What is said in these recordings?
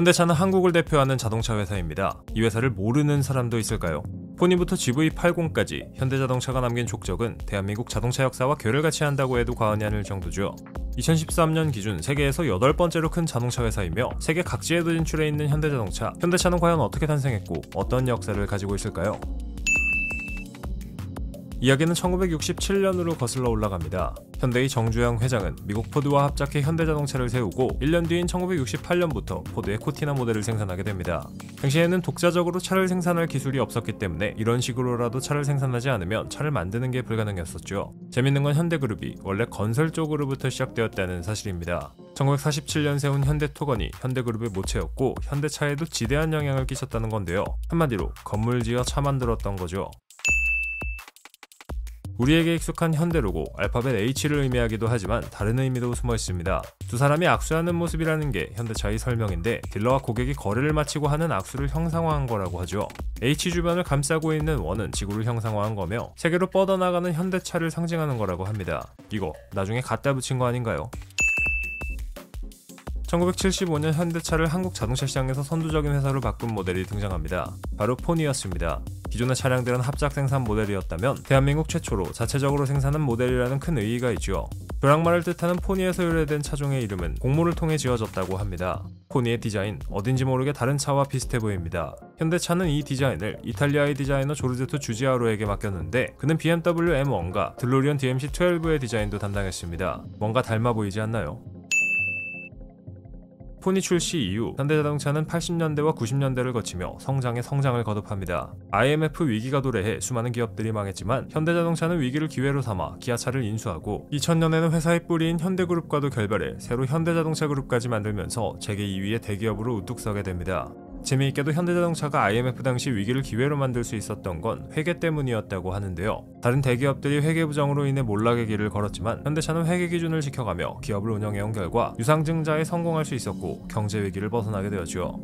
현대차는 한국을 대표하는 자동차 회사입니다. 이 회사를 모르는 사람도 있을까요? 포니부터 GV80까지 현대자동차가 남긴 족적은 대한민국 자동차 역사와 괴를 같이 한다고 해도 과언이 아닐 정도죠. 2013년 기준 세계에서 8번째로 큰 자동차 회사이며 세계 각지에도 진출해 있는 현대자동차. 현대차는 과연 어떻게 탄생했고 어떤 역사를 가지고 있을까요? 이야기는 1967년으로 거슬러 올라갑니다. 현대의 정주영 회장은 미국 포드와 합작해 현대자동차를 세우고 1년 뒤인 1968년부터 포드의 코티나 모델을 생산하게 됩니다. 당시에는 독자적으로 차를 생산할 기술이 없었기 때문에 이런 식으로라도 차를 생산하지 않으면 차를 만드는 게 불가능했었죠. 재밌는 건 현대그룹이 원래 건설 쪽으로부터 시작되었다는 사실입니다. 1947년 세운 현대토건이 현대그룹의 모체였고 현대차에도 지대한 영향을 끼쳤다는 건데요. 한마디로 건물 지어 차 만들었던 거죠. 우리에게 익숙한 현대 로고, 알파벳 H를 의미하기도 하지만 다른 의미도 숨어 있습니다. 두 사람이 악수하는 모습이라는 게 현대차의 설명인데 딜러와 고객이 거래를 마치고 하는 악수를 형상화한 거라고 하죠. H 주변을 감싸고 있는 원은 지구를 형상화한 거며 세계로 뻗어나가는 현대차를 상징하는 거라고 합니다. 이거 나중에 갖다 붙인 거 아닌가요? 1975년 현대차를 한국 자동차 시장에서 선두적인 회사로 바꾼 모델이 등장합니다. 바로 포니였습니다. 기존의 차량들은 합작 생산 모델이었다면 대한민국 최초로 자체적으로 생산한 모델이라는 큰 의의가 있죠. 벼락말을 뜻하는 포니에서 유래된 차종의 이름은 공모를 통해 지어졌다고 합니다. 포니의 디자인, 어딘지 모르게 다른 차와 비슷해 보입니다. 현대차는 이 디자인을 이탈리아의 디자이너 조르제토 주지아로에게 맡겼는데 그는 BMW M1과 들로리언 DMC12의 디자인도 담당했습니다. 뭔가 닮아 보이지 않나요? 포니 출시 이후 현대자동차는 80년대와 90년대를 거치며 성장에 성장을 거듭합니다. IMF 위기가 도래해 수많은 기업들이 망했지만 현대자동차는 위기를 기회로 삼아 기아차를 인수하고 2000년에는 회사의 뿌리인 현대그룹과도 결별해 새로 현대자동차그룹까지 만들면서 세계 2위의 대기업으로 우뚝 서게 됩니다. 재미있게도 현대자동차가 IMF 당시 위기를 기회로 만들 수 있었던 건 회계 때문이었다고 하는데요. 다른 대기업들이 회계 부정으로 인해 몰락의 길을 걸었지만 현대차는 회계 기준을 지켜가며 기업을 운영해온 결과 유상증자에 성공할 수 있었고 경제 위기를 벗어나게 되었죠.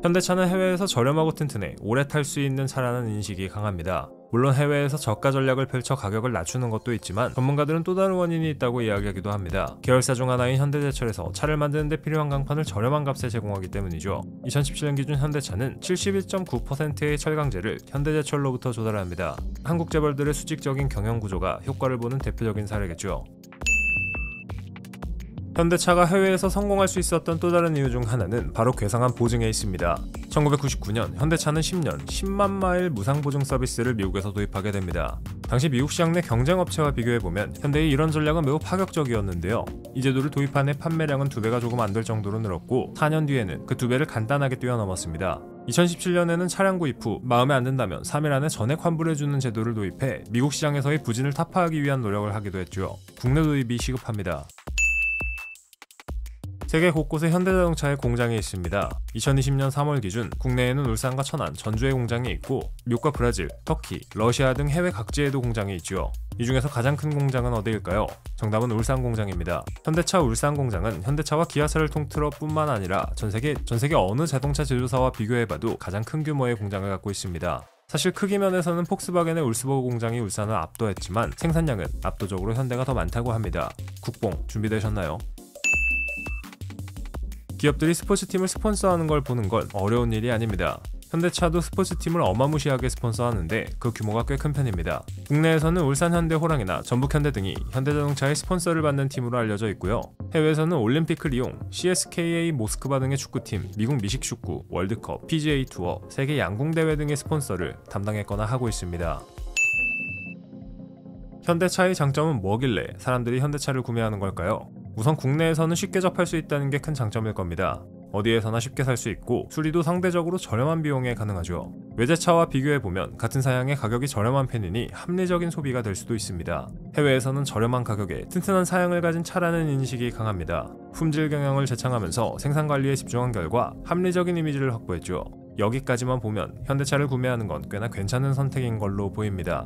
현대차는 해외에서 저렴하고 튼튼해 오래 탈 수 있는 차라는 인식이 강합니다. 물론 해외에서 저가 전략을 펼쳐 가격을 낮추는 것도 있지만 전문가들은 또 다른 원인이 있다고 이야기하기도 합니다. 계열사 중 하나인 현대제철에서 차를 만드는 데 필요한 강판을 저렴한 값에 제공하기 때문이죠. 2017년 기준 현대차는 71.9%의 철강제를 현대제철로부터 조달합니다. 한국 재벌들의 수직적인 경영 구조가 효과를 보는 대표적인 사례겠죠. 현대차가 해외에서 성공할 수 있었던 또 다른 이유 중 하나는 바로 괴상한 보증에 있습니다. 1999년 현대차는 10년 10만 마일 무상 보증 서비스를 미국에서 도입하게 됩니다. 당시 미국 시장 내 경쟁업체와 비교해보면 현대의 이런 전략은 매우 파격적이었는데요. 이 제도를 도입한 해 판매량은 2배가 조금 안 될 정도로 늘었고 4년 뒤에는 그 2배를 간단하게 뛰어넘었습니다. 2017년에는 차량 구입 후 마음에 안 든다면 3일 안에 전액 환불해주는 제도를 도입해 미국 시장에서의 부진을 타파하기 위한 노력을 하기도 했죠. 국내 도입이 시급합니다. 세계 곳곳에 현대자동차의 공장이 있습니다. 2020년 3월 기준 국내에는 울산과 천안, 전주에 공장이 있고 미국과 브라질, 터키, 러시아 등 해외 각지에도 공장이 있죠. 이 중에서 가장 큰 공장은 어디일까요? 정답은 울산 공장입니다. 현대차 울산 공장은 현대차와 기아차를 통틀어 뿐만 아니라 전세계 어느 자동차 제조사와 비교해봐도 가장 큰 규모의 공장을 갖고 있습니다. 사실 크기 면에서는 폭스바겐의 울스버그 공장이 울산을 압도했지만 생산량은 압도적으로 현대가 더 많다고 합니다. 국뽕 준비되셨나요? 기업들이 스포츠팀을 스폰서하는 걸 보는 건 어려운 일이 아닙니다. 현대차도 스포츠팀을 어마무시하게 스폰서하는데 그 규모가 꽤 큰 편입니다. 국내에서는 울산 현대 호랑이나 전북 현대 등이 현대자동차의 스폰서를 받는 팀으로 알려져 있고요. 해외에서는 올림픽 리옹, CSKA 모스크바 등의 축구팀, 미국 미식축구, 월드컵, PGA 투어, 세계 양궁대회 등의 스폰서를 담당했거나 하고 있습니다. 현대차의 장점은 뭐길래 사람들이 현대차를 구매하는 걸까요? 우선 국내에서는 쉽게 접할 수 있다는 게 큰 장점일 겁니다. 어디에서나 쉽게 살 수 있고 수리도 상대적으로 저렴한 비용에 가능하죠. 외제차와 비교해보면 같은 사양의 가격이 저렴한 편이니 합리적인 소비가 될 수도 있습니다. 해외에서는 저렴한 가격에 튼튼한 사양을 가진 차라는 인식이 강합니다. 품질 경영을 제창하면서 생산 관리에 집중한 결과 합리적인 이미지를 확보했죠. 여기까지만 보면 현대차를 구매하는 건 꽤나 괜찮은 선택인 걸로 보입니다.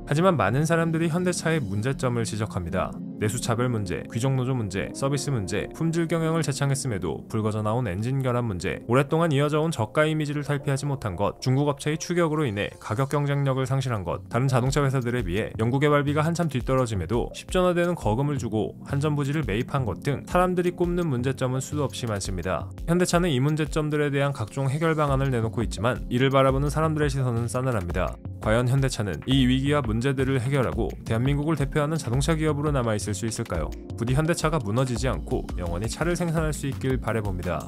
하지만 많은 사람들이 현대차의 문제점을 지적합니다. 내수차별 문제, 귀족노조 문제, 서비스 문제, 품질 경영을 재창했음에도 불거져 나온 엔진 결함 문제, 오랫동안 이어져온 저가 이미지를 탈피하지 못한 것, 중국 업체의 추격으로 인해 가격 경쟁력을 상실한 것, 다른 자동차 회사들에 비해 연구개발비가 한참 뒤떨어짐에도 10전화되는 거금을 주고 한전부지를 매입한 것 등 사람들이 꼽는 문제점은 수도 없이 많습니다. 현대차는 이 문제점들에 대한 각종 해결 방안을 내놓고 있지만 이를 바라보는 사람들의 시선은 싸늘합니다. 과연 현대차는 이 위기와 문제들을 해결하고 대한민국을 대표하는 자동차 기업으로 남아있을 수 있을까요? 부디 현대차가 무너지지 않고 영원히 차를 생산할 수 있길 바라봅니다.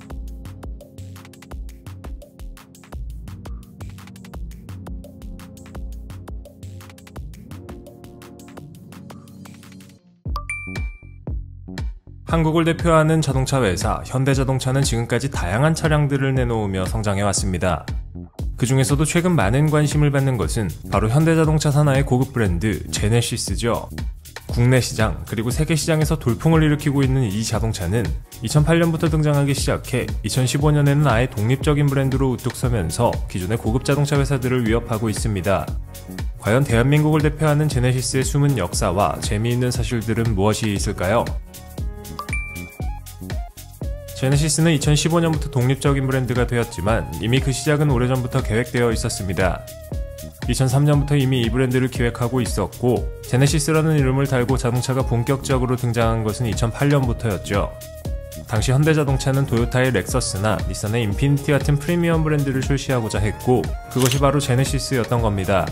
한국을 대표하는 자동차 회사 현대자동차는 지금까지 다양한 차량들을 내놓으며 성장해왔습니다. 그 중에서도 최근 많은 관심을 받는 것은 바로 현대자동차 산하의 고급 브랜드 제네시스죠. 국내 시장 그리고 세계 시장에서 돌풍을 일으키고 있는 이 자동차는 2008년부터 등장하기 시작해 2015년에는 아예 독립적인 브랜드로 우뚝 서면서 기존의 고급 자동차 회사들을 위협하고 있습니다. 과연 대한민국을 대표하는 제네시스의 숨은 역사와 재미있는 사실들은 무엇이 있을까요? 제네시스는 2015년부터 독립적인 브랜드가 되었지만 이미 그 시작은 오래전부터 계획되어 있었습니다. 2003년부터 이미 이 브랜드를 기획하고 있었고 제네시스라는 이름을 달고 자동차가 본격적으로 등장한 것은 2008년부터였죠. 당시 현대자동차는 도요타의 렉서스나 닛산의 인피니티 같은 프리미엄 브랜드를 출시하고자 했고 그것이 바로 제네시스였던 겁니다.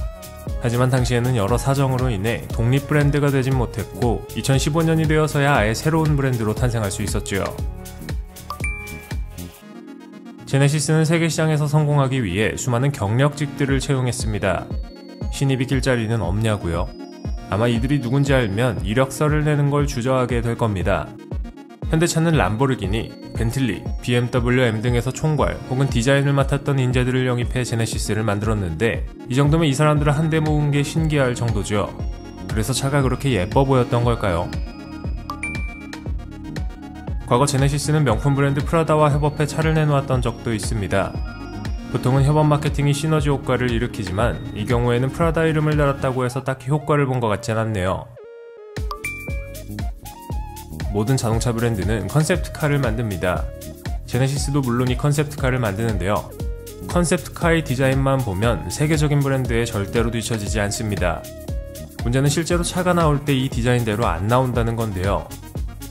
하지만 당시에는 여러 사정으로 인해 독립 브랜드가 되진 못했고 2015년이 되어서야 아예 새로운 브랜드로 탄생할 수 있었죠. 제네시스는 세계 시장에서 성공하기 위해 수많은 경력직들을 채용했습니다. 신입이 낄 자리는 없냐고요? 아마 이들이 누군지 알면 이력서를 내는 걸 주저하게 될 겁니다. 현대차는 람보르기니, 벤틀리, BMW, M 등에서 총괄 혹은 디자인을 맡았던 인재들을 영입해 제네시스를 만들었는데 이 정도면 이 사람들을 한데 모은 게 신기할 정도죠. 그래서 차가 그렇게 예뻐 보였던 걸까요? 과거 제네시스는 명품 브랜드 프라다와 협업해 차를 내놓았던 적도 있습니다. 보통은 협업 마케팅이 시너지 효과를 일으키지만 이 경우에는 프라다 이름을 달았다고 해서 딱히 효과를 본 것 같진 않네요. 모든 자동차 브랜드는 컨셉트카를 만듭니다. 제네시스도 물론 이 컨셉트카를 만드는데요. 컨셉트카의 디자인만 보면 세계적인 브랜드에 절대로 뒤처지지 않습니다. 문제는 실제로 차가 나올 때 이 디자인대로 안 나온다는 건데요.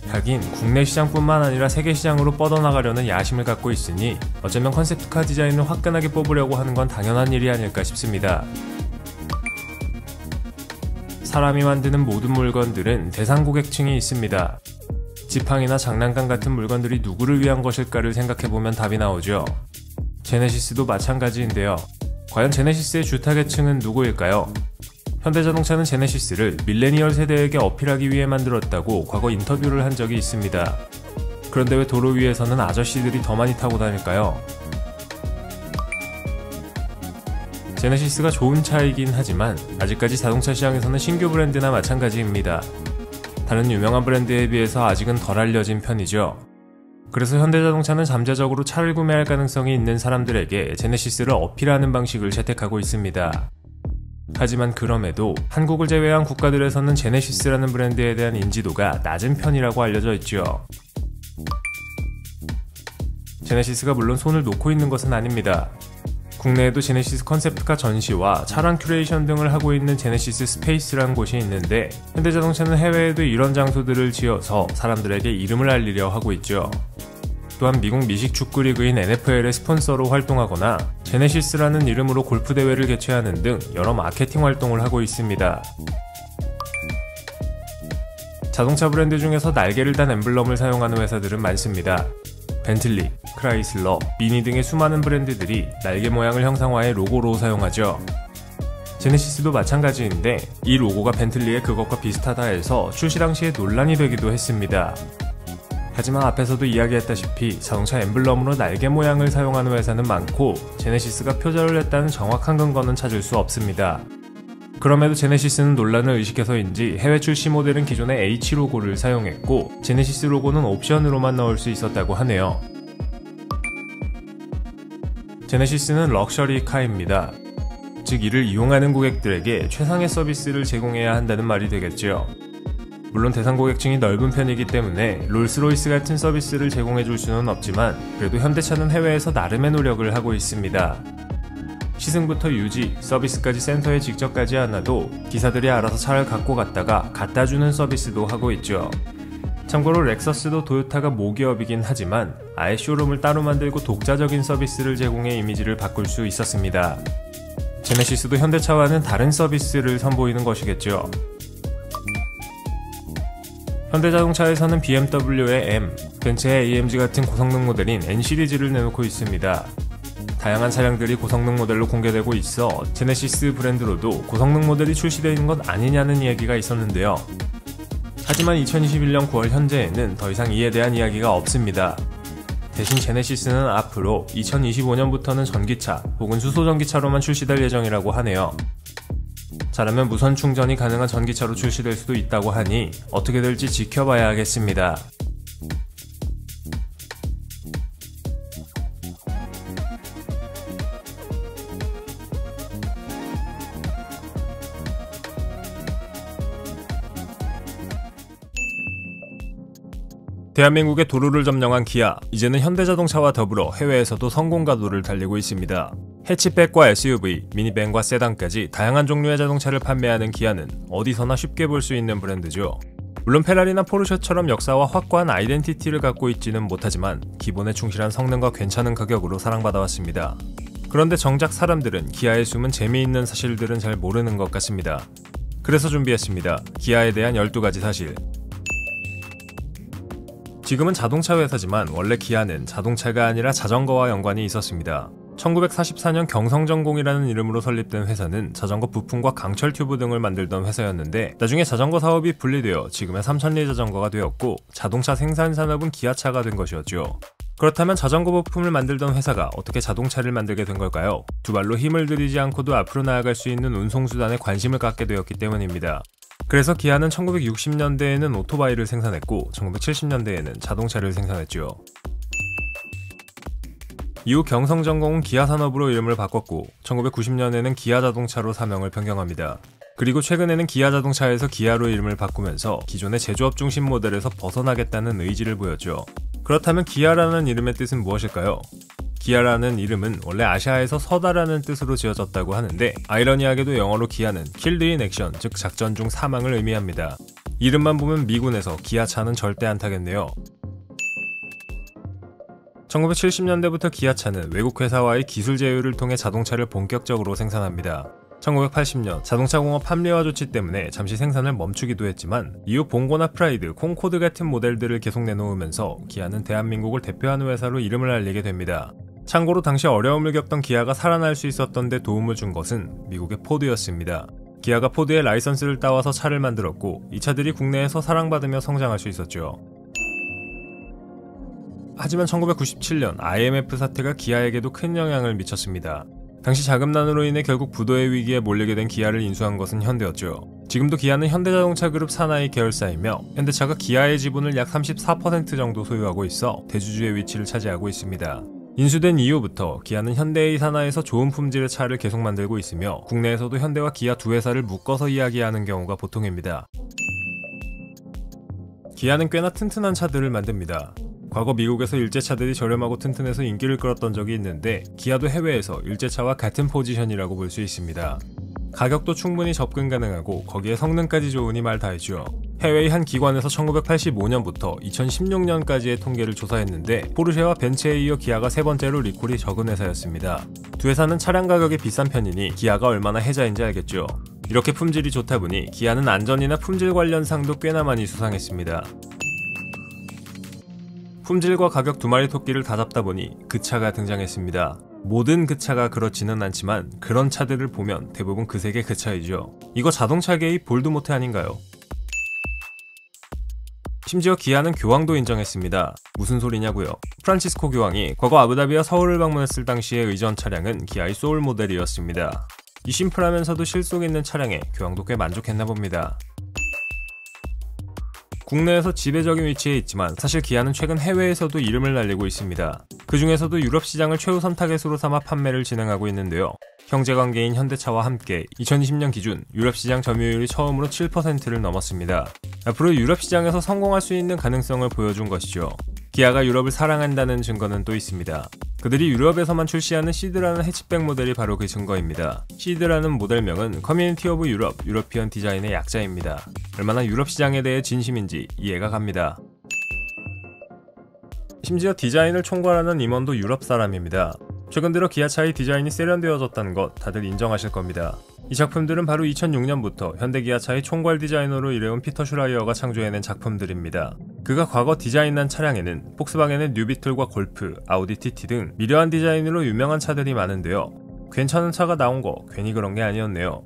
하긴 국내 시장뿐만 아니라 세계 시장으로 뻗어나가려는 야심을 갖고 있으니 어쩌면 컨셉트카 디자인을 화끈하게 뽑으려고 하는 건 당연한 일이 아닐까 싶습니다. 사람이 만드는 모든 물건들은 대상 고객층이 있습니다. 지팡이나 장난감 같은 물건들이 누구를 위한 것일까를 생각해보면 답이 나오죠. 제네시스도 마찬가지인데요. 과연 제네시스의 주타겟층은 누구일까요? 현대자동차는 제네시스를 밀레니얼 세대에게 어필하기 위해 만들었다고 과거 인터뷰를 한 적이 있습니다. 그런데 왜 도로 위에서는 아저씨들이 더 많이 타고 다닐까요? 제네시스가 좋은 차이긴 하지만 아직까지 자동차 시장에서는 신규 브랜드나 마찬가지입니다. 다른 유명한 브랜드에 비해서 아직은 덜 알려진 편이죠. 그래서 현대자동차는 잠재적으로 차를 구매할 가능성이 있는 사람들에게 제네시스를 어필하는 방식을 채택하고 있습니다. 하지만 그럼에도 한국을 제외한 국가들에서는 제네시스라는 브랜드에 대한 인지도가 낮은 편이라고 알려져 있죠. 제네시스가 물론 손을 놓고 있는 것은 아닙니다. 국내에도 제네시스 컨셉트카 전시와 차량 큐레이션 등을 하고 있는 제네시스 스페이스라는 곳이 있는데 현대자동차는 해외에도 이런 장소들을 지어서 사람들에게 이름을 알리려 하고 있죠. 또한 미국 미식 축구 리그인 NFL의 스폰서로 활동하거나 제네시스라는 이름으로 골프 대회를 개최하는 등 여러 마케팅 활동을 하고 있습니다. 자동차 브랜드 중에서 날개를 단 엠블럼을 사용하는 회사들은 많습니다. 벤틀리, 크라이슬러, 미니 등의 수많은 브랜드들이 날개 모양을 형상화해 로고로 사용하죠. 제네시스도 마찬가지인데 이 로고가 벤틀리의 그것과 비슷하다 해서 출시 당시에 논란이 되기도 했습니다. 하지만 앞에서도 이야기했다시피 자동차 엠블럼으로 날개 모양을 사용하는 회사는 많고 제네시스가 표절을 했다는 정확한 근거는 찾을 수 없습니다. 그럼에도 제네시스는 논란을 의식해서인지 해외 출시 모델은 기존의 H 로고를 사용했고 제네시스 로고는 옵션으로만 넣을 수 있었다고 하네요. 제네시스는 럭셔리 카입니다. 즉 이를 이용하는 고객들에게 최상의 서비스를 제공해야 한다는 말이 되겠죠. 물론 대상 고객층이 넓은 편이기 때문에 롤스로이스 같은 서비스를 제공해줄 수는 없지만 그래도 현대차는 해외에서 나름의 노력을 하고 있습니다. 시승부터 유지, 서비스까지 센터에 직접 가지 않아도 기사들이 알아서 차를 갖고 갔다가 갖다주는 서비스도 하고 있죠. 참고로 렉서스도 도요타가 모기업이긴 하지만 아예 쇼룸을 따로 만들고 독자적인 서비스를 제공해 이미지를 바꿀 수 있었습니다. 제네시스도 현대차와는 다른 서비스를 선보이는 것이겠죠. 현대자동차에서는 BMW의 M, 벤츠의 AMG 같은 고성능 모델인 N 시리즈를 내놓고 있습니다. 다양한 차량들이 고성능 모델로 공개되고 있어 제네시스 브랜드로도 고성능 모델이 출시되어 있는 것 아니냐는 이야기가 있었는데요. 하지만 2021년 9월 현재에는 더 이상 이에 대한 이야기가 없습니다. 대신 제네시스는 앞으로 2025년부터는 전기차 혹은 수소전기차로만 출시될 예정이라고 하네요. 잘하면 무선 충전이 가능한 전기차로 출시될 수도 있다고 하니 어떻게 될지 지켜봐야 하겠습니다. 대한민국의 도로를 점령한 기아, 이제는 현대자동차와 더불어 해외에서도 성공 가도를 달리고 있습니다. 해치백과 SUV, 미니밴과 세단까지 다양한 종류의 자동차를 판매하는 기아는 어디서나 쉽게 볼 수 있는 브랜드죠. 물론 페라리나 포르쉐처럼 역사와 확고한 아이덴티티를 갖고 있지는 못하지만 기본에 충실한 성능과 괜찮은 가격으로 사랑받아왔습니다. 그런데 정작 사람들은 기아의 숨은 재미있는 사실들은 잘 모르는 것 같습니다. 그래서 준비했습니다. 기아에 대한 12가지 사실. 지금은 자동차 회사지만 원래 기아는 자동차가 아니라 자전거와 연관이 있었습니다. 1944년 경성전공이라는 이름으로 설립된 회사는 자전거 부품과 강철 튜브 등을 만들던 회사였는데 나중에 자전거 사업이 분리되어 지금의 삼천리 자전거가 되었고 자동차 생산 산업은 기아차가 된 것이었죠. 그렇다면 자전거 부품을 만들던 회사가 어떻게 자동차를 만들게 된 걸까요? 두 발로 힘을 들이지 않고도 앞으로 나아갈 수 있는 운송수단에 관심을 갖게 되었기 때문입니다. 그래서 기아는 1960년대에는 오토바이를 생산했고 1970년대에는 자동차를 생산했죠. 이후 경성전공은 기아산업으로 이름을 바꿨고 1990년에는 기아자동차로 사명을 변경합니다. 그리고 최근에는 기아자동차에서 기아로 이름을 바꾸면서 기존의 제조업 중심 모델에서 벗어나겠다는 의지를 보였죠. 그렇다면 기아라는 이름의 뜻은 무엇일까요? 기아라는 이름은 원래 아시아에서 서다라는 뜻으로 지어졌다고 하는데 아이러니하게도 영어로 기아는 Killed in Action, 즉 작전 중 사망을 의미합니다. 이름만 보면 미군에서 기아차는 절대 안 타겠네요. 1970년대부터 기아차는 외국 회사와의 기술 제휴를 통해 자동차를 본격적으로 생산합니다. 1980년 자동차 공업 합리화 조치 때문에 잠시 생산을 멈추기도 했지만 이후 봉고나 프라이드, 콩코드 같은 모델들을 계속 내놓으면서 기아는 대한민국을 대표하는 회사로 이름을 알리게 됩니다. 참고로 당시 어려움을 겪던 기아가 살아날 수 있었던 데 도움을 준 것은 미국의 포드였습니다. 기아가 포드의 라이선스를 따와서 차를 만들었고 이 차들이 국내에서 사랑받으며 성장할 수 있었죠. 하지만 1997년 IMF 사태가 기아에게도 큰 영향을 미쳤습니다. 당시 자금난으로 인해 결국 부도의 위기에 몰리게 된 기아를 인수한 것은 현대였죠. 지금도 기아는 현대자동차 그룹 산하의 계열사이며 현대차가 기아의 지분을 약 34% 정도 소유하고 있어 대주주의 위치를 차지하고 있습니다. 인수된 이후부터 기아는 현대의 산하에서 좋은 품질의 차를 계속 만들고 있으며 국내에서도 현대와 기아 두 회사를 묶어서 이야기하는 경우가 보통입니다. 기아는 꽤나 튼튼한 차들을 만듭니다. 과거 미국에서 일제차들이 저렴하고 튼튼해서 인기를 끌었던 적이 있는데 기아도 해외에서 일제차와 같은 포지션이라고 볼 수 있습니다. 가격도 충분히 접근 가능하고 거기에 성능까지 좋으니 말 다했죠. 해외의 한 기관에서 1985년부터 2016년까지의 통계를 조사했는데 포르쉐와 벤츠에 이어 기아가 세 번째로 리콜이 적은 회사였습니다. 두 회사는 차량 가격이 비싼 편이니 기아가 얼마나 혜자인지 알겠죠. 이렇게 품질이 좋다 보니 기아는 안전이나 품질 관련 상도 꽤나 많이 수상했습니다. 품질과 가격 두 마리 토끼를 다 잡다 보니 그 차가 등장했습니다. 모든 그 차가 그렇지는 않지만 그런 차들을 보면 대부분 그 세계 그 차이죠. 이거 자동차계의 볼드모트 아닌가요? 심지어 기아는 교황도 인정했습니다. 무슨 소리냐고요? 프란치스코 교황이 과거 아부다비와 서울을 방문했을 당시의 의전 차량은 기아의 소울 모델이었습니다. 이 심플하면서도 실속 있는 차량에 교황도 꽤 만족했나 봅니다. 국내에서 지배적인 위치에 있지만 사실 기아는 최근 해외에서도 이름을 날리고 있습니다. 그 중에서도 유럽 시장을 최우선 타겟으로 삼아 판매를 진행하고 있는데요. 형제관계인 현대차와 함께 2020년 기준 유럽 시장 점유율이 처음으로 7%를 넘었습니다. 앞으로 유럽 시장에서 성공할 수 있는 가능성을 보여준 것이죠. 기아가 유럽을 사랑한다는 증거는 또 있습니다. 그들이 유럽에서만 출시하는 시드라는 해치백 모델이 바로 그 증거입니다. 시드라는 모델명은 커뮤니티 오브 유럽, 유러피언 디자인의 약자입니다. 얼마나 유럽 시장에 대해 진심인지 이해가 갑니다. 심지어 디자인을 총괄하는 임원도 유럽 사람입니다. 최근 들어 기아차의 디자인이 세련되어졌다는 것 다들 인정하실 겁니다. 이 작품들은 바로 2006년부터 현대기아차의 총괄 디자이너로 일해온 피터 슈라이어가 창조해낸 작품들입니다. 그가 과거 디자인한 차량에는 폭스바겐의 뉴비틀과 골프, 아우디 TT 등 미려한 디자인으로 유명한 차들이 많은데요. 괜찮은 차가 나온 거 괜히 그런 게 아니었네요.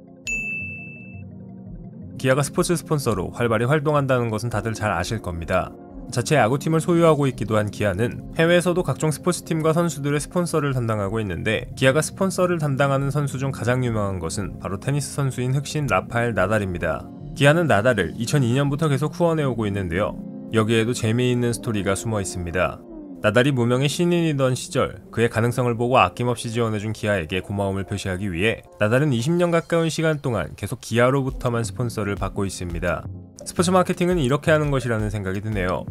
기아가 스포츠 스폰서로 활발히 활동한다는 것은 다들 잘 아실 겁니다. 자체 야구팀을 소유하고 있기도 한 기아는 해외에서도 각종 스포츠팀과 선수들의 스폰서를 담당하고 있는데, 기아가 스폰서를 담당하는 선수 중 가장 유명한 것은 바로 테니스 선수인 흑신 라파엘 나달입니다. 기아는 나달을 2002년부터 계속 후원해오고 있는데요. 여기에도 재미있는 스토리가 숨어 있습니다. 나달이 무명의 신인이던 시절 그의 가능성을 보고 아낌없이 지원해준 기아에게 고마움을 표시하기 위해 나달은 20년 가까운 시간 동안 계속 기아로부터만 스폰서를 받고 있습니다. 스포츠 마케팅은 이렇게 하는 것이라는 생각이 드네요.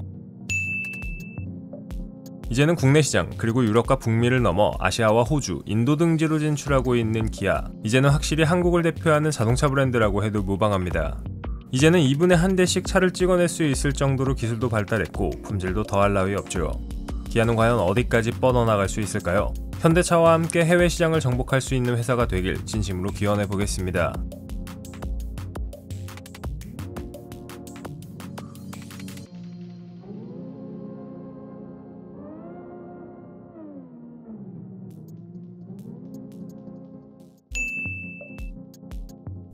이제는 국내 시장 그리고 유럽과 북미를 넘어 아시아와 호주, 인도 등지로 진출하고 있는 기아. 이제는 확실히 한국을 대표하는 자동차 브랜드라고 해도 무방합니다. 이제는 2분에 1대씩 차를 찍어낼 수 있을 정도로 기술도 발달했고 품질도 더할 나위 없죠. 기아는 과연 어디까지 뻗어나갈 수 있을까요? 현대차와 함께 해외 시장을 정복할 수 있는 회사가 되길 진심으로 기원해 보겠습니다.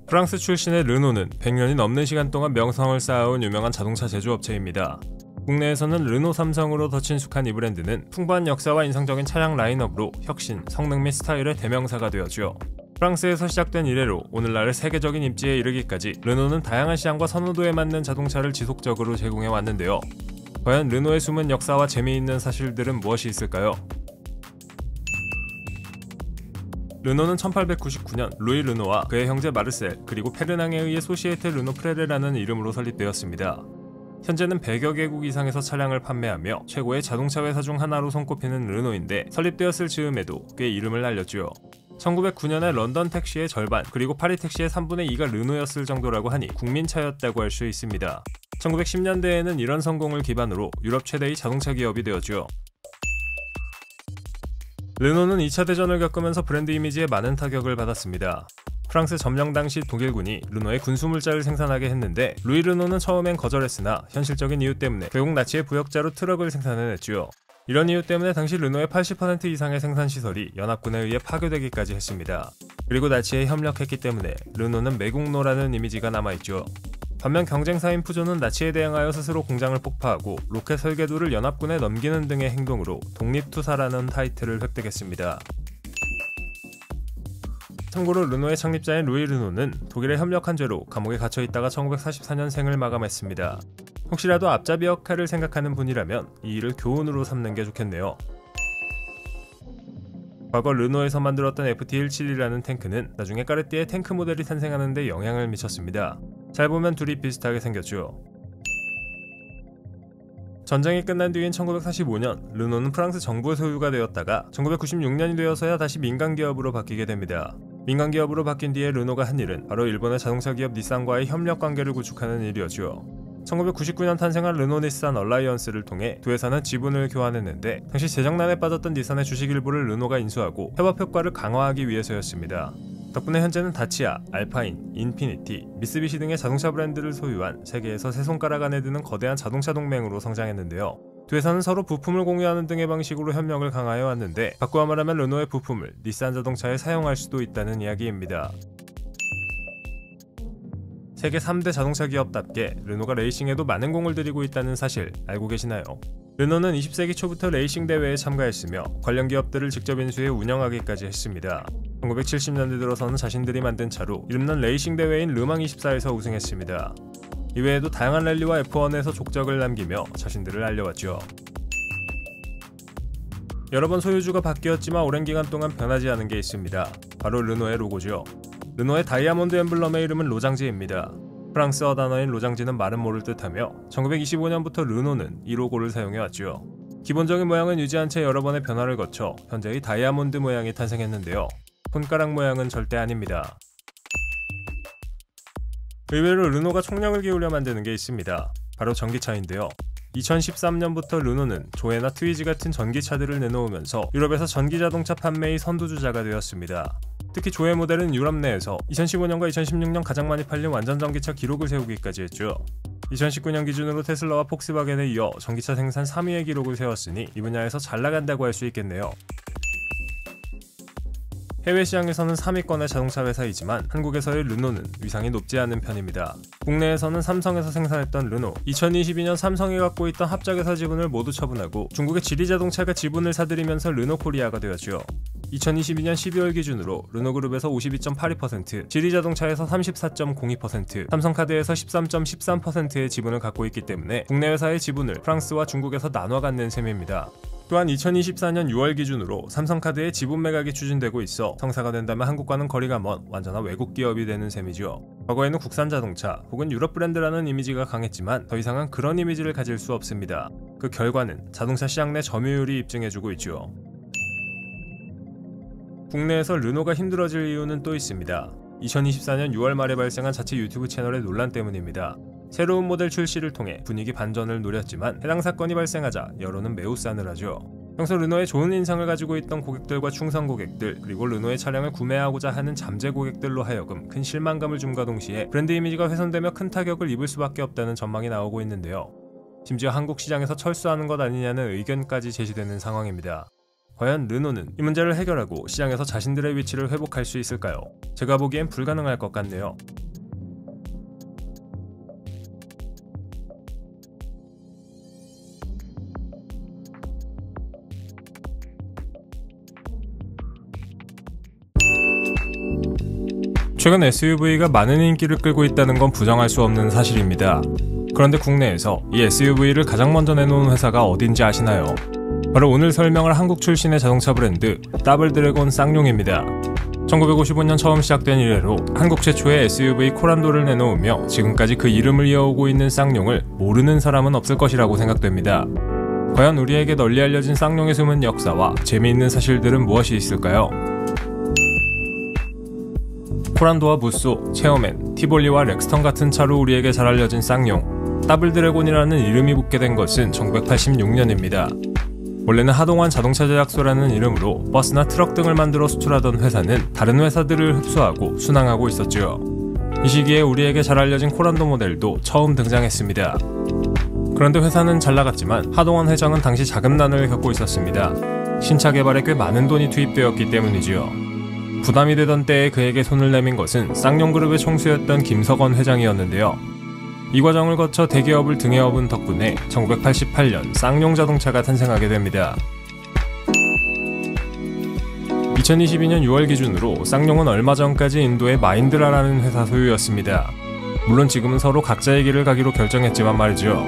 프랑스 출신의 르노는 100년이 넘는 시간 동안 명성을 쌓아온 유명한 자동차 제조업체입니다. 국내에서는 르노 삼성으로 더 친숙한 이 브랜드는 풍부한 역사와 인상적인 차량 라인업으로 혁신, 성능 및 스타일의 대명사가 되었죠. 프랑스에서 시작된 이래로 오늘날의 세계적인 입지에 이르기까지 르노는 다양한 시장과 선호도에 맞는 자동차를 지속적으로 제공해 왔는데요. 과연 르노의 숨은 역사와 재미있는 사실들은 무엇이 있을까요? 르노는 1899년 루이 르노와 그의 형제 마르셀 그리고 페르낭에 의해 소시에테 르노 프레레라는 이름으로 설립되었습니다. 현재는 100여 개국 이상에서 차량을 판매하며 최고의 자동차 회사 중 하나로 손꼽히는 르노인데, 설립되었을 즈음에도 꽤 이름을 날렸죠. 1909년에 런던 택시의 절반 그리고 파리 택시의 3분의 2가 르노였을 정도라고 하니 국민차였다고 할 수 있습니다. 1910년대에는 이런 성공을 기반으로 유럽 최대의 자동차 기업이 되었죠. 르노는 2차 대전을 겪으면서 브랜드 이미지에 많은 타격을 받았습니다. 프랑스 점령 당시 독일군이 르노의 군수물자를 생산하게 했는데 루이 르노는 처음엔 거절했으나 현실적인 이유 때문에 결국 나치의 부역자로 트럭을 생산해냈죠. 이런 이유 때문에 당시 르노의 80% 이상의 생산시설이 연합군에 의해 파괴되기까지 했습니다. 그리고 나치에 협력했기 때문에 르노는 매국노라는 이미지가 남아있죠. 반면 경쟁사인 푸조는 나치에 대항하여 스스로 공장을 폭파하고 로켓 설계도를 연합군에 넘기는 등의 행동으로 독립투사라는 타이틀을 획득했습니다. 참고로 르노의 창립자인 루이 르노는 독일에 협력한 죄로 감옥에 갇혀있다가 1944년 생을 마감했습니다. 혹시라도 앞잡이 역할을 생각하는 분이라면 이 일을 교훈으로 삼는 게 좋겠네요. 과거 르노에서 만들었던 FT171이라는 탱크는 나중에 까르띠에 탱크 모델이 탄생하는 데 영향을 미쳤습니다. 잘 보면 둘이 비슷하게 생겼죠. 전쟁이 끝난 뒤인 1945년 르노는 프랑스 정부의 소유가 되었다가 1996년이 되어서야 다시 민간기업으로 바뀌게 됩니다. 민간기업으로 바뀐 뒤에 르노가 한 일은 바로 일본의 자동차 기업 닛산과의 협력관계를 구축하는 일이었죠. 1999년 탄생한 르노 닛산 얼라이언스를 통해 두 회사는 지분을 교환했는데, 당시 재정난에 빠졌던 닛산의 주식 일부를 르노가 인수하고 협업 효과를 강화하기 위해서였습니다. 덕분에 현재는 다치아, 알파인, 인피니티, 미쓰비시 등의 자동차 브랜드를 소유한 세계에서 세 손가락 안에 드는 거대한 자동차 동맹으로 성장했는데요. 두 회사는 서로 부품을 공유하는 등의 방식으로 협력을 강화해 왔는데, 바꾸어 말하면 르노의 부품을 닛산 자동차에 사용할 수도 있다는 이야기입니다. 세계 3대 자동차 기업답게 르노가 레이싱에도 많은 공을 들이고 있다는 사실 알고 계시나요? 르노는 20세기 초부터 레이싱 대회에 참가했으며 관련 기업들을 직접 인수해 운영하기까지 했습니다. 1970년대 들어서는 자신들이 만든 차로 이름난 레이싱 대회인 르망24에서 우승했습니다. 이외에도 다양한 랠리와 F1에서 족적을 남기며 자신들을 알려왔죠. 여러 번 소유주가 바뀌었지만 오랜 기간 동안 변하지 않은 게 있습니다. 바로 르노의 로고죠. 르노의 다이아몬드 엠블럼의 이름은 로장지입니다. 프랑스어 단어인 로장지는 말은 모를 듯하며 1925년부터 르노는 이 로고를 사용해왔죠. 기본적인 모양은 유지한 채 여러 번의 변화를 거쳐 현재의 다이아몬드 모양이 탄생했는데요. 손가락 모양은 절대 아닙니다. 의외로 르노가 총력을 기울여 만드는 게 있습니다. 바로 전기차인데요. 2013년부터 르노는 조에나 트위지 같은 전기차들을 내놓으면서 유럽에서 전기자동차 판매의 선두주자가 되었습니다. 특히 조의 모델은 유럽 내에서 2015년과 2016년 가장 많이 팔린 완전 전기차 기록을 세우기까지 했죠. 2019년 기준으로 테슬라와 폭스바겐에 이어 전기차 생산 3위의 기록을 세웠으니 이 분야에서 잘 나간다고 할 수 있겠네요. 해외 시장에서는 3위권의 자동차 회사이지만 한국에서의 르노는 위상이 높지 않은 편입니다. 국내에서는 삼성에서 생산했던 르노, 2022년 삼성이 갖고 있던 합작회사 지분을 모두 처분하고 중국의 지리자동차가 지분을 사들이면서 르노코리아가 되었죠. 2022년 12월 기준으로 르노그룹에서 52.82%, 지리자동차에서 34.02%, 삼성카드에서 13.13%의 지분을 갖고 있기 때문에 국내 회사의 지분을 프랑스와 중국에서 나눠 갖는 셈입니다. 또한 2024년 6월 기준으로 삼성카드의 지분 매각이 추진되고 있어 성사가 된다면 한국과는 거리가 먼 완전한 외국 기업이 되는 셈이죠. 과거에는 국산 자동차 혹은 유럽 브랜드라는 이미지가 강했지만 더 이상은 그런 이미지를 가질 수 없습니다. 그 결과는 자동차 시장 내 점유율이 입증해주고 있죠. 국내에서 르노가 힘들어질 이유는 또 있습니다. 2024년 6월 말에 발생한 자체 유튜브 채널의 논란 때문입니다. 새로운 모델 출시를 통해 분위기 반전을 노렸지만 해당 사건이 발생하자 여론은 매우 싸늘하죠. 평소 르노의 좋은 인상을 가지고 있던 고객들과 충성 고객들, 그리고 르노의 차량을 구매하고자 하는 잠재 고객들로 하여금 큰 실망감을 줌과 동시에 브랜드 이미지가 훼손되며 큰 타격을 입을 수밖에 없다는 전망이 나오고 있는데요. 심지어 한국 시장에서 철수하는 것 아니냐는 의견까지 제시되는 상황입니다. 과연 르노는 이 문제를 해결하고 시장에서 자신들의 위치를 회복할 수 있을까요? 제가 보기엔 불가능할 것 같네요. 최근 SUV가 많은 인기를 끌고 있다는 건 부정할 수 없는 사실입니다. 그런데 국내에서 이 SUV를 가장 먼저 내놓은 회사가 어딘지 아시나요? 바로 오늘 설명할 한국 출신의 자동차 브랜드 더블드래곤 쌍용입니다. 1955년 처음 시작된 이래로 한국 최초의 SUV 코란도를 내놓으며 지금까지 그 이름을 이어오고 있는 쌍용을 모르는 사람은 없을 것이라고 생각됩니다. 과연 우리에게 널리 알려진 쌍용의 숨은 역사와 재미있는 사실들은 무엇이 있을까요? 코란도와 무쏘, 체어맨, 티볼리와 렉스턴 같은 차로 우리에게 잘 알려진 쌍용. 더블드래곤이라는 이름이 붙게 된 것은 1986년입니다. 원래는 하동환 자동차 제작소라는 이름으로 버스나 트럭 등을 만들어 수출하던 회사는 다른 회사들을 흡수하고 순항하고 있었죠. 이 시기에 우리에게 잘 알려진 코란도 모델도 처음 등장했습니다. 그런데 회사는 잘 나갔지만 하동환 회장은 당시 자금난을 겪고 있었습니다. 신차 개발에 꽤 많은 돈이 투입되었기 때문이지요. 부담이 되던 때에 그에게 손을 내민 것은 쌍용그룹의 총수였던 김석원 회장이었는데요. 이 과정을 거쳐 대기업을 등에 업은 덕분에 1988년 쌍용 자동차가 탄생하게 됩니다. 2022년 6월 기준으로 쌍용은 얼마 전까지 인도의 마인드라라는 회사 소유였습니다. 물론 지금은 서로 각자의 길을 가기로 결정했지만 말이죠.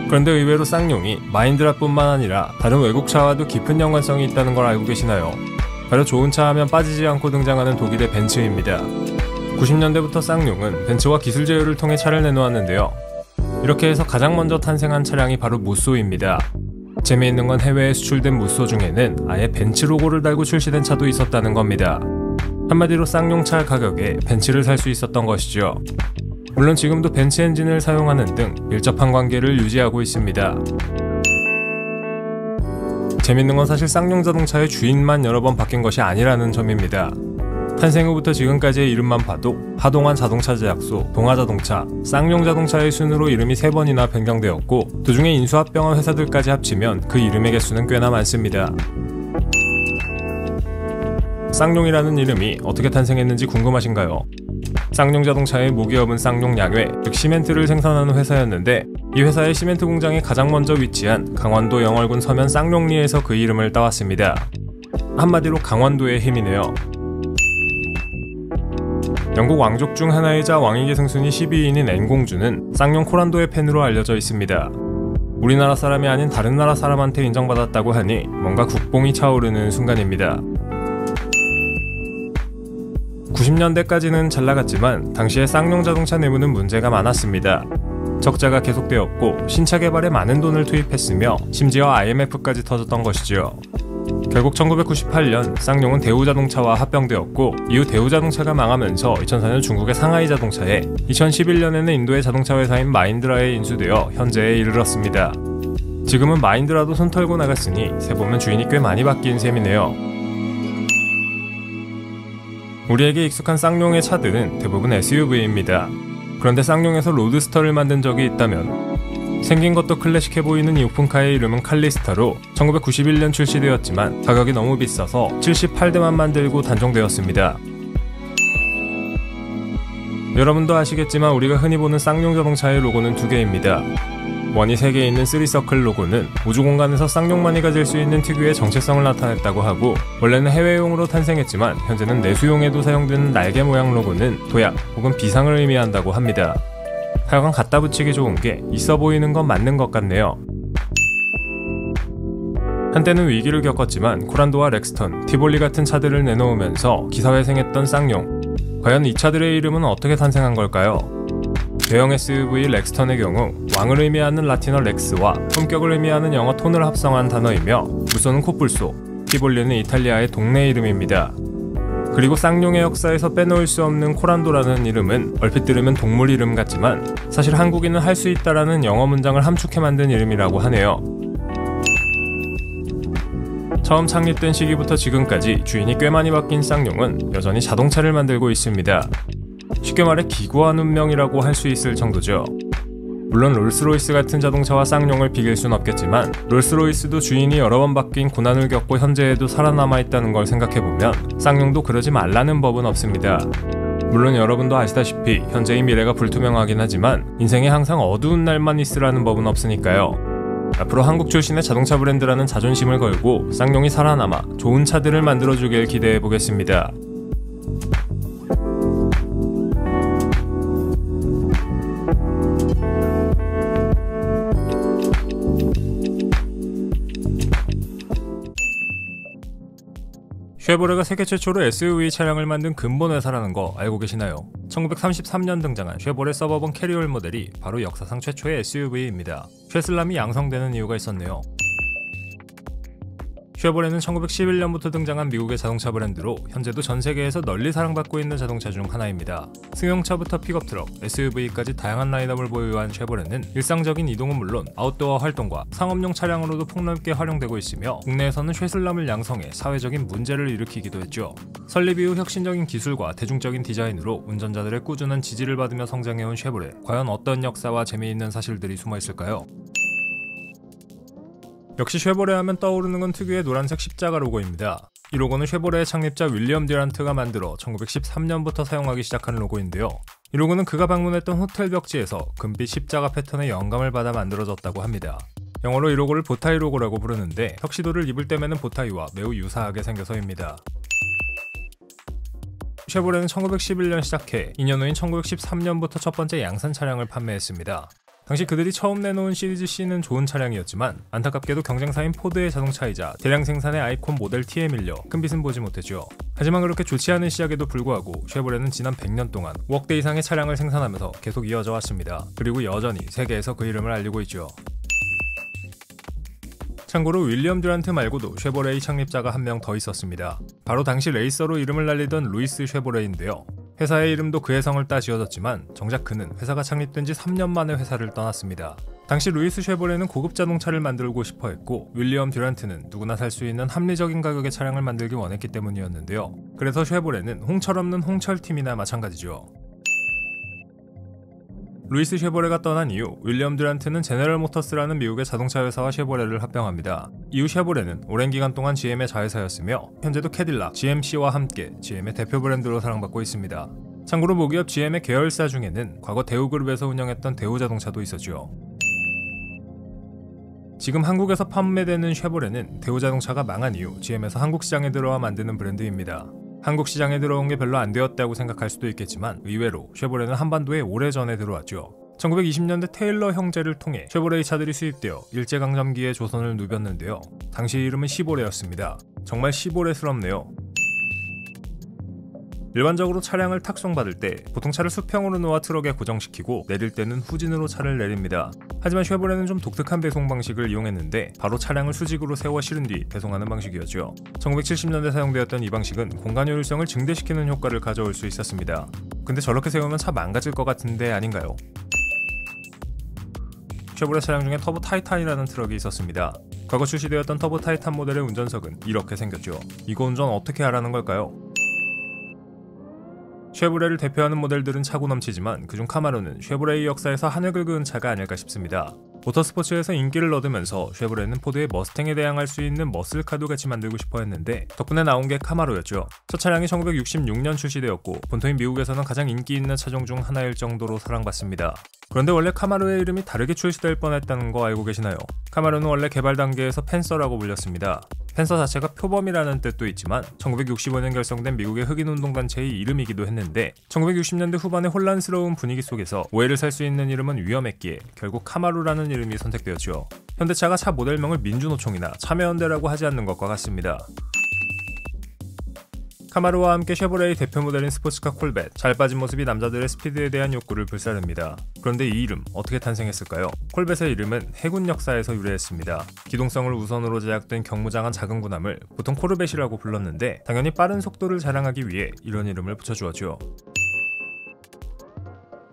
그런데 의외로 쌍용이 마인드라뿐만 아니라 다른 외국 차와도 깊은 연관성이 있다는 걸 알고 계시나요? 바로 좋은 차 하면 빠지지 않고 등장하는 독일의 벤츠입니다. 90년대부터 쌍용은 벤츠와 기술 제휴를 통해 차를 내놓았는데요. 이렇게 해서 가장 먼저 탄생한 차량이 바로 무쏘입니다. 재미있는 건 해외에 수출된 무쏘 중에는 아예 벤츠 로고를 달고 출시된 차도 있었다는 겁니다. 한마디로 쌍용차 가격에 벤츠를 살 수 있었던 것이죠. 물론 지금도 벤츠 엔진을 사용하는 등 밀접한 관계를 유지하고 있습니다. 재밌는 건 사실 쌍용 자동차의 주인만 여러 번 바뀐 것이 아니라는 점입니다. 탄생 후부터 지금까지의 이름만 봐도 하동환 자동차 제작소, 동아자동차, 쌍용 자동차의 순으로 이름이 3번이나 변경되었고 도중에 인수합병한 회사들까지 합치면 그 이름의 개수는 꽤나 많습니다. 쌍용이라는 이름이 어떻게 탄생했는지 궁금하신가요? 쌍용 자동차의 모기업은 쌍용양회, 즉 시멘트를 생산하는 회사였는데 이 회사의 시멘트 공장이 가장 먼저 위치한 강원도 영월군 서면 쌍용리에서 그 이름을 따왔습니다. 한마디로 강원도의 힘이네요. 영국 왕족 중 하나이자 왕위계 승순위 12위인 앤공주는 쌍용 코란도의 팬으로 알려져 있습니다. 우리나라 사람이 아닌 다른 나라 사람한테 인정받았다고 하니 뭔가 국뽕이 차오르는 순간입니다. 90년대까지는 잘 나갔지만 당시의 쌍용 자동차 내부는 문제가 많았습니다. 적자가 계속되었고 신차 개발에 많은 돈을 투입했으며 심지어 IMF까지 터졌던 것이죠. 결국 1998년 쌍용은 대우자동차와 합병되었고 이후 대우자동차가 망하면서 2004년 중국의 상하이 자동차에 2011년에는 인도의 자동차 회사인 마힌드라에 인수되어 현재에 이르렀습니다. 지금은 마힌드라도 손 털고 나갔으니 세보면 주인이 꽤 많이 바뀐 셈이네요. 우리에게 익숙한 쌍용의 차들은 대부분 SUV입니다. 그런데 쌍용에서 로드스터를 만든 적이 있다면 생긴 것도 클래식해 보이는 이 오픈카의 이름은 칼리스타로 1991년 출시되었지만 가격이 너무 비싸서 78대만 만들고 단종되었습니다. 여러분도 아시겠지만 우리가 흔히 보는 쌍용 자동차의 로고는 두 개입니다. 원이 3개 있는 3서클 로고는 우주공간에서 쌍용만이 가질 수 있는 특유의 정체성을 나타냈다고 하고 원래는 해외용으로 탄생했지만 현재는 내수용에도 사용되는 날개 모양 로고는 도약 혹은 비상을 의미한다고 합니다. 하여간 갖다 붙이기 좋은 게 있어 보이는 건 맞는 것 같네요. 한때는 위기를 겪었지만 코란도와 렉스턴, 티볼리 같은 차들을 내놓으면서 기사회생했던 쌍용. 과연 이 차들의 이름은 어떻게 탄생한 걸까요? 대형 SUV 렉스턴의 경우 왕을 의미하는 라틴어 렉스와 품격을 의미하는 영어 톤을 합성한 단어이며 무쏘는 코뿔소, 티볼리는 이탈리아의 동네 이름입니다. 그리고 쌍용의 역사에서 빼놓을 수 없는 코란도라는 이름은 얼핏 들으면 동물 이름 같지만 사실 한국인은 할 수 있다라는 영어 문장을 함축해 만든 이름이라고 하네요. 처음 창립된 시기부터 지금까지 주인이 꽤 많이 바뀐 쌍용은 여전히 자동차를 만들고 있습니다. 쉽게 말해 기구한 운명이라고 할 수 있을 정도죠. 물론 롤스로이스 같은 자동차와 쌍용을 비길 순 없겠지만 롤스로이스도 주인이 여러 번 바뀐 고난을 겪고 현재에도 살아남아 있다는 걸 생각해보면 쌍용도 그러지 말라는 법은 없습니다. 물론 여러분도 아시다시피 현재의 미래가 불투명하긴 하지만 인생에 항상 어두운 날만 있으라는 법은 없으니까요. 앞으로 한국 출신의 자동차 브랜드라는 자존심을 걸고 쌍용이 살아남아 좋은 차들을 만들어주길 기대해보겠습니다. 쉐보레가 세계 최초로 SUV 차량을 만든 근본 회사라는 거 알고 계시나요? 1933년 등장한 쉐보레 서버번 캐리올 모델이 바로 역사상 최초의 SUV입니다. 쉐슬람이 양성되는 이유가 있었네요. 쉐보레는 1911년부터 등장한 미국의 자동차 브랜드로 현재도 전 세계에서 널리 사랑받고 있는 자동차 중 하나입니다. 승용차부터 픽업트럭, SUV까지 다양한 라인업을 보유한 쉐보레는 일상적인 이동은 물론 아웃도어 활동과 상업용 차량으로도 폭넓게 활용되고 있으며 국내에서는 쉐슬람을 양성해 사회적인 문제를 일으키기도 했죠. 설립 이후 혁신적인 기술과 대중적인 디자인으로 운전자들의 꾸준한 지지를 받으며 성장해온 쉐보레. 과연 어떤 역사와 재미있는 사실들이 숨어있을까요? 역시 쉐보레 하면 떠오르는 건 특유의 노란색 십자가 로고입니다. 이 로고는 쉐보레의 창립자 윌리엄 듀란트가 만들어 1913년부터 사용하기 시작한 로고인데요. 이 로고는 그가 방문했던 호텔 벽지에서 금빛 십자가 패턴의 영감을 받아 만들어졌다고 합니다. 영어로 이 로고를 보타이 로고라고 부르는데 턱시도를 입을 때 매는 보타이와 매우 유사하게 생겨서입니다. 쉐보레는 1911년 시작해 2년 후인 1913년부터 첫 번째 양산 차량을 판매했습니다. 당시 그들이 처음 내놓은 시리즈 C는 좋은 차량이었지만 안타깝게도 경쟁사인 포드의 자동차이자 대량 생산의 아이콘 모델 T에 밀려 큰빛은 보지 못했죠. 하지만 그렇게 좋지 않은 시작에도 불구하고 쉐보레는 지난 100년 동안 5억 대 이상의 차량을 생산하면서 계속 이어져 왔습니다. 그리고 여전히 세계에서 그 이름을 알리고 있죠. 참고로 윌리엄 듀란트 말고도 쉐보레의 창립자가 한 명 더 있었습니다. 바로 당시 레이서로 이름을 날리던 루이스 쉐보레인데요. 회사의 이름도 그의 성을 따 지어졌지만 정작 그는 회사가 창립된 지 3년 만에 회사를 떠났습니다. 당시 루이스 쉐보레는 고급 자동차를 만들고 싶어 했고 윌리엄 듀란트는 누구나 살 수 있는 합리적인 가격의 차량을 만들기 원했기 때문이었는데요. 그래서 쉐보레는 홍철 없는 홍철팀이나 마찬가지죠. 루이스 쉐보레가 떠난 이후 윌리엄 듀란트는 제너럴 모터스라는 미국의 자동차 회사와 쉐보레를 합병합니다. 이후 쉐보레는 오랜 기간 동안 GM의 자회사였으며 현재도 캐딜락, GMC와 함께 GM의 대표 브랜드로 사랑받고 있습니다. 참고로 모기업 GM의 계열사 중에는 과거 대우그룹에서 운영했던 대우자동차도 있었죠. 지금 한국에서 판매되는 쉐보레는 대우자동차가 망한 이후 GM에서 한국 시장에 들어와 만드는 브랜드입니다. 한국 시장에 들어온 게 별로 안 되었다고 생각할 수도 있겠지만 의외로 쉐보레는 한반도에 오래전에 들어왔죠. 1920년대 테일러 형제를 통해 쉐보레이 차들이 수입되어 일제강점기에 조선을 누볐는데요. 당시 이름은 시보레였습니다. 정말 시보레스럽네요. 일반적으로 차량을 탁송받을 때 보통 차를 수평으로 놓아 트럭에 고정시키고 내릴 때는 후진으로 차를 내립니다. 하지만 쉐보레는 좀 독특한 배송 방식을 이용했는데 바로 차량을 수직으로 세워 실은 뒤 배송하는 방식이었죠. 1970년대 사용되었던 이 방식은 공간 효율성을 증대시키는 효과를 가져올 수 있었습니다. 근데 저렇게 세우면 차 망가질 것 같은데 아닌가요? 쉐보레 차량 중에 터보 타이탄이라는 트럭이 있었습니다. 과거 출시되었던 터보 타이탄 모델의 운전석은 이렇게 생겼죠. 이거 운전 어떻게 하라는 걸까요? 쉐보레를 대표하는 모델들은 차고 넘치지만 그중 카마로는 쉐보레의 역사에서 한을 긁은 차가 아닐까 싶습니다. 모터스포츠에서 인기를 얻으면서 쉐보레는 포드의 머스탱에 대항할 수 있는 머슬카도 같이 만들고 싶어 했는데 덕분에 나온 게 카마로였죠. 첫 차량이 1966년 출시되었고 본토인 미국에서는 가장 인기 있는 차종 중 하나일 정도로 사랑받습니다. 그런데 원래 카마로의 이름이 다르게 출시될 뻔했다는 거 알고 계시나요? 카마로는 원래 개발 단계에서 펜서라고 불렸습니다. 펜서 자체가 표범이라는 뜻도 있지만 1965년 결성된 미국의 흑인운동단체의 이름이기도 했는데 1960년대 후반의 혼란스러운 분위기 속에서 오해를 살 수 있는 이름은 위험했기에 결국 카마로라는 이름이 선택되었죠. 현대차가 차 모델명을 민주노총이나 참여연대라고 하지 않는 것과 같습니다. 카마로와 함께 쉐보레의 대표 모델인 스포츠카 콜벳, 잘 빠진 모습이 남자들의 스피드에 대한 욕구를 불사릅니다. 그런데 이 이름 어떻게 탄생했을까요? 콜벳의 이름은 해군 역사에서 유래했습니다. 기동성을 우선으로 제작된 경무장한 작은 군함을 보통 코르벳이라고 불렀는데 당연히 빠른 속도를 자랑하기 위해 이런 이름을 붙여주었죠.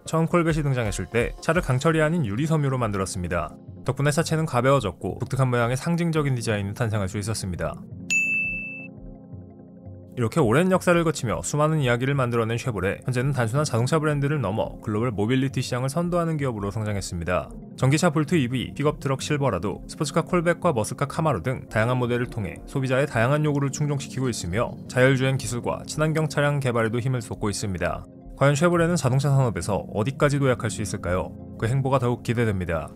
처음 콜벳이 등장했을 때 차를 강철이 아닌 유리 섬유로 만들었습니다. 덕분에 차체는 가벼워졌고 독특한 모양의 상징적인 디자인이 탄생할 수 있었습니다. 이렇게 오랜 역사를 거치며 수많은 이야기를 만들어낸 쉐보레, 현재는 단순한 자동차 브랜드를 넘어 글로벌 모빌리티 시장을 선도하는 기업으로 성장했습니다. 전기차 볼트 EV, 픽업 트럭 실버라도, 스포츠카 콜벳과 머슬카 카마로 등 다양한 모델을 통해 소비자의 다양한 요구를 충족시키고 있으며 자율주행 기술과 친환경 차량 개발에도 힘을 쏟고 있습니다. 과연 쉐보레는 자동차 산업에서 어디까지 도약할 수 있을까요? 그 행보가 더욱 기대됩니다.